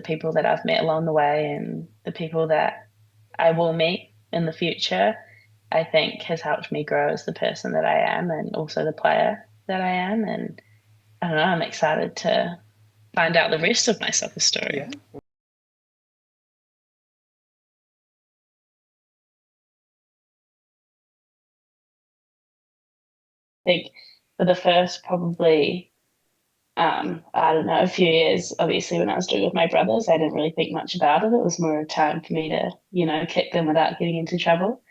the people that I've met along the way and the people that I will meet in the future, I think has helped me grow as the person that I am and also the player that I am. And I don't know, I'm excited to find out the rest of my soccer story. Yeah. I think for the first probably, I don't know, a few years, obviously when I was doing it with my brothers, I didn't really think much about it. It was more a time for me to, kick them without getting into trouble.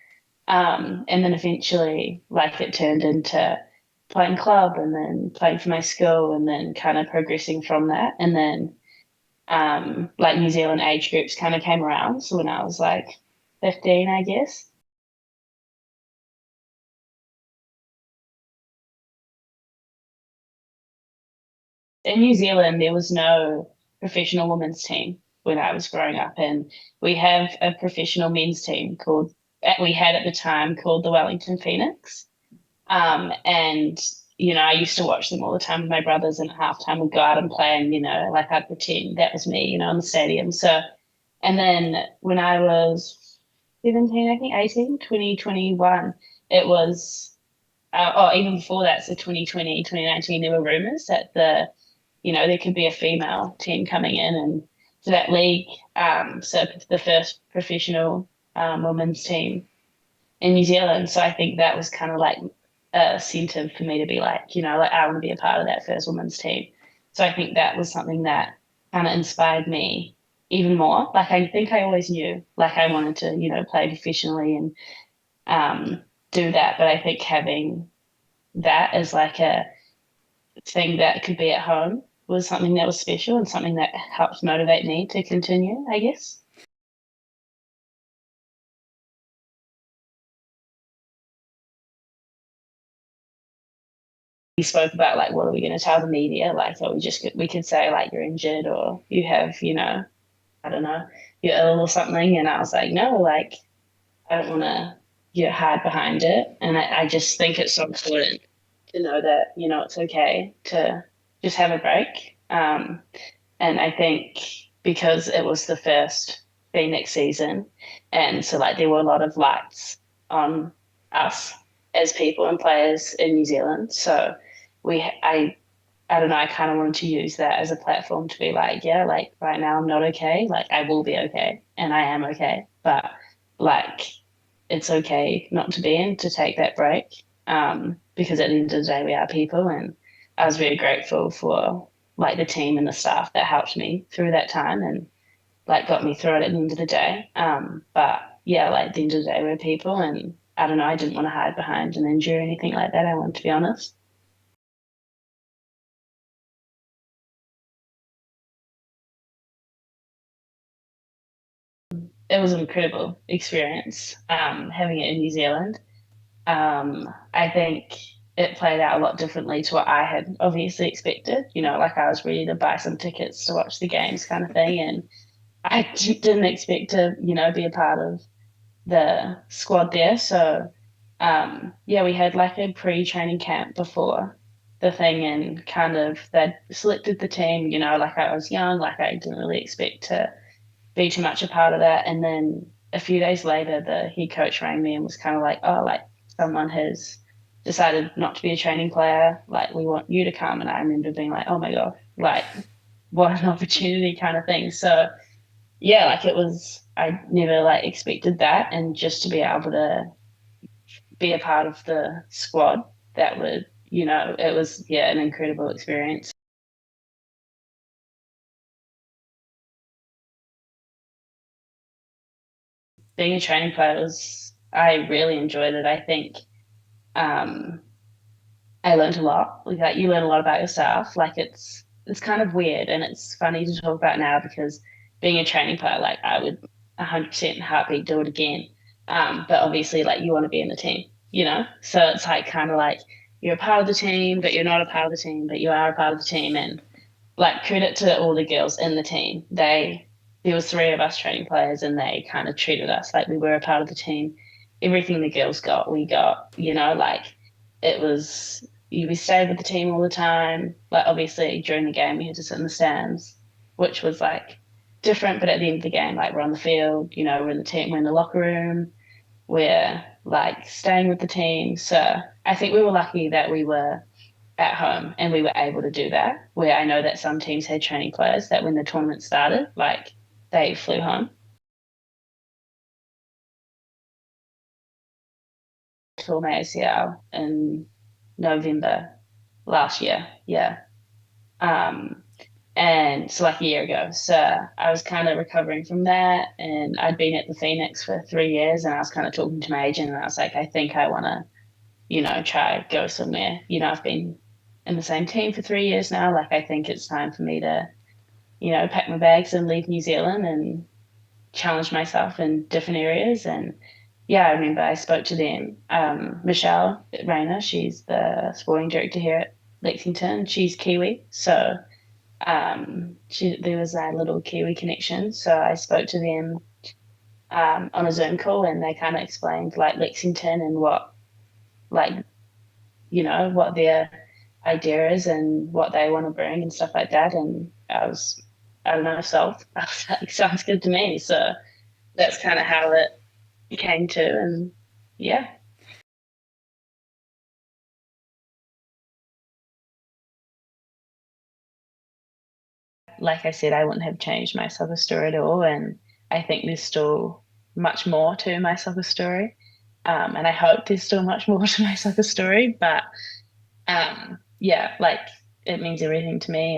And then eventually, like it turned into playing club and then playing for my school and then kind of progressing from that. And then like New Zealand age groups kind of came around. So when I was like 15, I guess. In New Zealand, there was no professional women's team when I was growing up. And we have a professional men's team we had at the time called the Wellington Phoenix. And I used to watch them all the time with my brothers, and at halftime would go out and play, and like I'd pretend that was me, in the stadium. So, and then when I was 17, I think 18, 2021, it was, even before that, so 2020, 2019, there were rumors that there could be a female team coming in and to that league. So the first professional women's team in New Zealand. So I think that was kind of like a incentive for me to be like, like I want to be a part of that first women's team. So I think that was something that kind of inspired me even more. Like I think I always knew, like I wanted to, play professionally and do that. But I think having that as like a thing that could be at home was something that was special and something that helped motivate me to continue, I guess. We spoke about like what are we going to tell the media, like oh we could say like you're injured or you have I don't know, you're ill or something, and I was like no, like I don't want to hide behind it, and I just think it's so important to know that it's okay to just have a break. And I think because it was the first Phoenix season, and so like there were a lot of lights on us as people and players in New Zealand. So we, I don't know, I kind of wanted to use that as a platform to be like, yeah, like right now I'm not okay. Like I will be okay, and I am okay, but like it's okay not to be in to take that break. Because at the end of the day, we are people, and I was very grateful for like the team and the staff that helped me through that time and like got me through it at the end of the day. But yeah, like at the end of the day, we're people, and I don't know, I didn't want to hide behind an injury or anything like that. I wanted to be honest. It was an incredible experience having it in New Zealand. I think it played out a lot differently to what I had obviously expected. Like I was ready to buy some tickets to watch the games kind of thing. And didn't expect to, be a part of the squad there. So, yeah, we had like a pre-training camp before the thing and kind of they selected the team, like I was young, like I didn't really expect to be too much a part of that. And then a few days later, the head coach rang me and was kind of like, oh, like someone has decided not to be a training player. Like, we want you to come. And I remember being like, oh my God, like, what an opportunity kind of thing. So, yeah, like it was, I never like expected that. And just to be able to be a part of the squad, that would, it was, yeah, an incredible experience. Being a training player was, I really enjoyed it. I think um, I learned a lot. Like you learn a lot about yourself. Like it's kind of weird and it's funny to talk about now because being a training player, like I would 100% heartbeat do it again. But obviously, like you want to be in the team, So it's like kind of like you're a part of the team, but you're not a part of the team, but you are a part of the team. And like credit to all the girls in the team. There was three of us training players, and they kind of treated us like we were a part of the team. Everything the girls got, we got. Like it was. We stayed with the team all the time. Like obviously during the game, we had to sit in the stands, which was like different, but at the end of the game, like we're on the field, we're in the team, we're in the locker room, we're like staying with the team. So I think we were lucky that we were at home and we were able to do that. Where I know that some teams had training players that when the tournament started, like they flew home. Tore my ACL in November last year. Yeah. Um, and so like a year ago. So I was kind of recovering from that, and I'd been at the Phoenix for 3 years, and I was kind of talking to my agent, and I was like, I think I want to, try go somewhere. I've been in the same team for 3 years now. Like I think it's time for me to, pack my bags and leave New Zealand and challenge myself in different areas. And yeah, I remember I spoke to them. Michelle Rayner, she's the sporting director here at Lexington. She's Kiwi, so there was a little Kiwi connection. So I spoke to them on a Zoom call, and they kind of explained like Lexington and what like what their idea is and what they want to bring and stuff like that. And I don't know, sold. I was like, sounds good to me. So that's kind of how it came to. And yeah, like I said, I wouldn't have changed my soccer story at all. And I think there's still much more to my soccer story. And I hope there's still much more to my soccer story. But yeah, like it means everything to me.